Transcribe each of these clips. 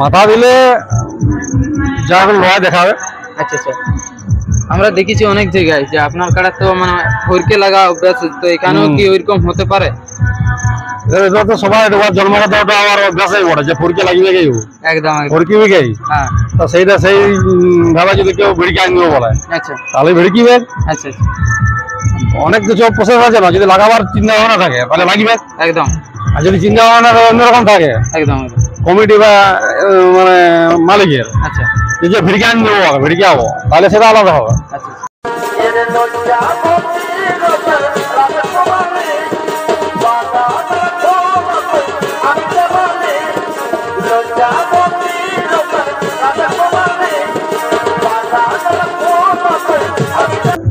মাথা দিলে যা লড়াই দেখাবে। আচ্ছা আচ্ছা, আমরা দেখেছি অনেক জায়গায় যে আপনার কাড়া তো মানে ফরকে লাগা অভ্যাস, তো এখানেও কি ওইরকম হতে পারে? এটা তো সবাই জন্মগত আমার অভ্যাসই বটে যে ফুরকে লাগিবে গেই একদম ফুরকিবে গেই। হ্যাঁ, তো সেইটা সেই ভাবে যদি কেউ ভিড়কে আনবে বলে আচ্ছা তাহলে ভিড়কিবে। আচ্ছা আচ্ছা, অনেক কিছু প্রসেস আছে না, যদি লাগাবার চিন্তা ভাবনা থাকে তাহলে লাগিবে একদম। আর যদি চিন্তা ভাবনা অন্যরকম থাকে একদম কমিটি বা মানে মালিকের আচ্ছা যে ভিড়কে আনবো ভিড়কে আবো তাহলে সেটা আলাদা হবে। আচ্ছা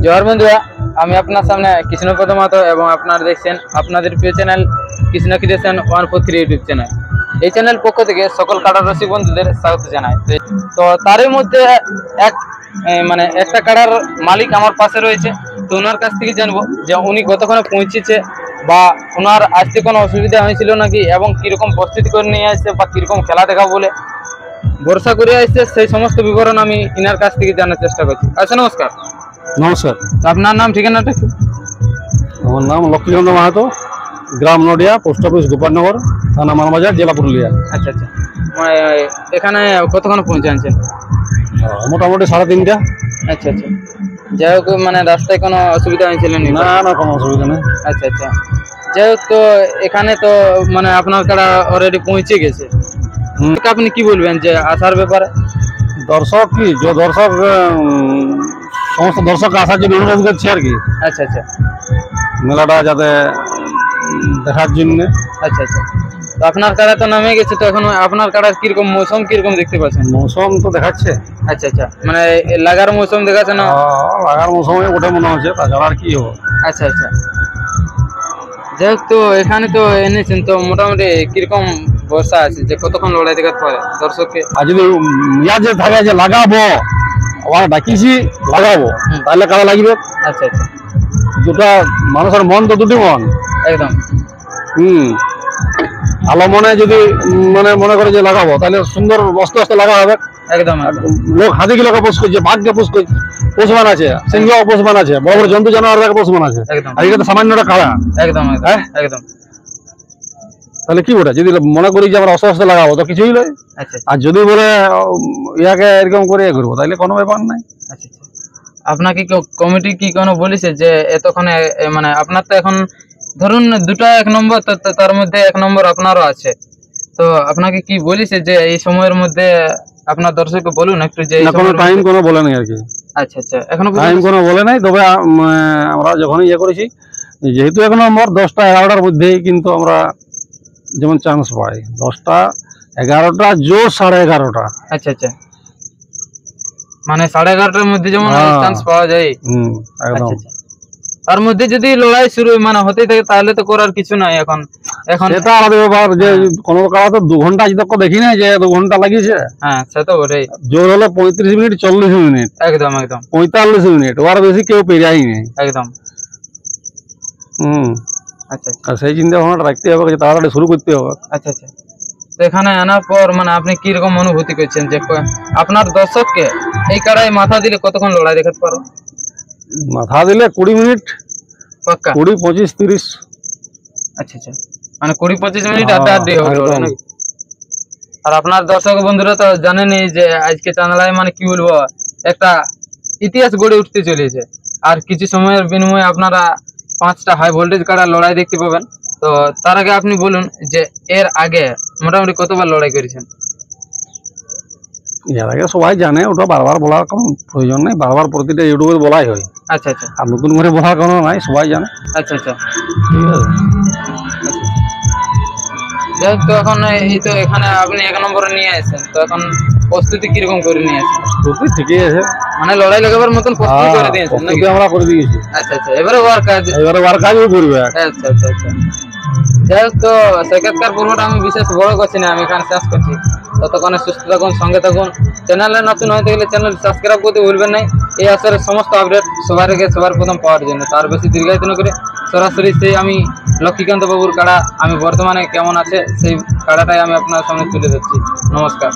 জোহার বন্ধুরা, আমি আপনার সামনে কৃষ্ণপদ মাহাতো এবং আপনারা দেখছেন আপনাদের প্রিয় channel Krishna creation 143 YouTube channel. এই চ্যানেল পক্ষ থেকে সকল কাড়া রসিক বন্ধুদের স্বাগত জানাই। তো তারই মধ্যে একটা কাড়ার মালিক আমার পাশে রয়েছে, তো ওনার কাছ থেকে জানবো যে উনি কতক্ষণে পৌঁছেছে বা ওনার আসতে কোনো অসুবিধা হয়েছিল নাকি এবং কীরকম প্রস্তুতি করে নিয়ে আসছে বা কীরকম খেলা দেখা বলে ভরসা করে আসছে, সেই সমস্ত বিবরণ আমি ইনার কাছ থেকে জানার চেষ্টা করছি। আচ্ছা নমস্কার। নমস্কার। আপনার নাম ঠিকানাটা কি? আমার নাম লক্ষ্মীকান্ত মাহাতো, গ্রাম নডিয়া, পোস্ট অফিস গোপালনগর, থানা মানবাজার, জেলা পুরুলিয়া। আচ্ছা আচ্ছা, এখানে কতক্ষণ পৌঁছে আনছেন? মোটামুটি 3:30। আচ্ছা আচ্ছা, যাই হোক মানে রাস্তায় কোনো অসুবিধা হয়েছিল না? না, কোনো অসুবিধা নেই। আচ্ছা আচ্ছা, যাই হোক তো এখানে তো মানে আপনার কাড়া অলরেডি পৌঁছে গেছে, আপনি কি বলবেন যে আসার ব্যাপারে? দর্শক কি দর্শক সমস্ত দর্শক আসার জন্য অনুরোধ করছি আর কি। আচ্ছা আচ্ছা, মেলাটা যাতে দেখার জন্য। আচ্ছা আচ্ছা, তো আপনার কাড়া তো নামে গেছে, তো এখন আপনার কাড়ার কিরকম মৌসুম কিরকম দেখতে পাচ্ছেন? মৌসুম তো দেখাচ্ছে। আচ্ছা আচ্ছা, মানে লাগার মৌসুম দেখাচ্ছে না? লাগার মৌসুমে ওটা মনে হচ্ছে, তাছাড়া আর কি হবে। আচ্ছা আচ্ছা, যাই হোক তো এখানে তো এনেছেন, তো মোটামুটি কিরকম বর্ষা আছে যে কতক্ষণ লড়াই দেখাতে পারে দর্শককে? আর যদি যে থাকে যে লাগাবো আবার ডাকিছি লাগাবো তাহলে কারা লাগবে। আচ্ছা আচ্ছা, দুটা মানুষের মন তো দুটি মন একদম। ভালো মনে যদি মানে মনে করে যে লাগাবো তাহলে সুন্দর আস্তে আস্তে লাগা হবে। একদম, লোক হাতি গুলোকে পোষ করছে, বাঘকে পোষমান আছে, সিংহ পোষমান আছে, বড় বড় জন্তু জানোয়ার পোষমান আছে, আর এটা তো সামান্যটা কাড়া। একদম একদম, তাহলে কি ওটা যদি মনে করি যে আমরা আস্তে আস্তে লাগাবো তো কিছুই নয়। আর যদি বলে ইয়াকে এরকম করে করবো তাহলে কোনো ব্যাপার নাই। আচ্ছা আচ্ছা, আপনাকে কমিটি কি কোনো বলেছে যে এতক্ষণে মানে আপনার তো এখন ধরুন দুটা 1 নম্বর, তো তার মধ্যে 1 নম্বর আপনারও আছে, তো আপনাকে কি বলেছে যে এই সময়ের মধ্যে আপনার দর্শককে বলুন একটু যে কোনো টাইম কোনো বলে নাই আর কি। আচ্ছা আচ্ছা, এখনো টাইম কোনো বলে নাই, তবে আমরা যখনই করেছি যেহেতু 1 নম্বর 10টা 11টার মধ্যেই কিন্তু আমরা যেমন চান্স পাই, 10টা 11টা জোর 11:30। আচ্ছা আচ্ছা, মানে 11:30টার মধ্যে যেমন চান্স পাওয়া যায়। একদম। তার মধ্যে যদি লড়াই শুরু মানে হতেই থাকে তাহলে তো করার কিছু নাই। এখন সেটা আলাদা ব্যাপার যে কোনো কারা তো 2 ঘন্টা আজ তক দেখি না যে 2 ঘন্টা লাগিয়েছে। হ্যাঁ সে তো বটেই, জোর হলে 35 মিনিট 40 মিনিট, একদম একদম 45 মিনিট, ওর বেশি কেউ পেরাই নেই একদম। আচ্ছা, আর সেই চিন্তা ভাবনাটা রাখতে হবে যে তাড়াতাড়ি শুরু করতে হবে। আচ্ছা আচ্ছা, তো এখানে আনার পর মানে আপনি কিরকম অনুভূতি করছেন যে আপনার দর্শককে এই কাড়ায় মাথা দিলে কতক্ষণ লড়াই দেখাতে পারো? মাথা দিলে 20 মিনিট পাক্কা, 20, 25, 30। আচ্ছা আচ্ছা, মানে 20-25 মিনিট আড্ডা হবে নাকি? আর আপনার দর্শক বন্ধুরা তো জানেনই যে আজকে চাঁদলায় মানে কি বলবো একটা ইতিহাস গড়ে উঠতে চলেছে, আর কিছু সময়ের বিনিময়ে আপনারা 5টা হাই ভোল্টেজ কাড়া লড়াই দেখতে পাবেন। তো তার আগে আপনি বলুন যে এর আগে মোটামুটি কতবার লড়াই করেছেন? এর আগে সবাই জানে, ওটা বারবার বলার কোনো প্রয়োজন নেই, বারবার প্রতিটা ইউটিউবে বলাই হয়। আচ্ছা আচ্ছা, আর নতুন করে বলার কোনো নাই, সবাই জানে। আচ্ছা আচ্ছা, ঠিক আছে। যাই হোক, তো এখন এই তো এখানে আপনি 1 নম্বরে নিয়ে আসেন, তো এখন প্রস্তুতি কিরকম করে নিয়ে আসেন? প্রস্তুতি ঠিকই আছে, মানে লড়াই লাগাবার মতন প্রস্তুতি করে দিয়েছেন নাকি? আমরা করে দিয়েছি। আচ্ছা আচ্ছা, এবারে ওয়ার কাজও করবে। আচ্ছা আচ্ছা আচ্ছা, যাই হোক তো সাক্ষাৎকার পর্বটা আমি বিশেষ বড় করছি না, আমি এখানে শেষ করছি। ততক্ষণে সুস্থ থাকুন, সঙ্গে থাকুন। চ্যানেলে নতুন হতে গেলে চ্যানেল সাবস্ক্রাইব করতে ভুলবেন না, এই আসরের সমস্ত আপডেট সবার আগে সবার প্রথম পাওয়ার জন্য। তার বেশি দীর্ঘায়িত না করে সরাসরি সেই আমি লক্ষ্মীকান্ত বাবুর কাড়া আমি বর্তমানে কেমন আছে সেই কাড়াটাই আমি আপনার সামনে তুলে ধরছি। নমস্কার।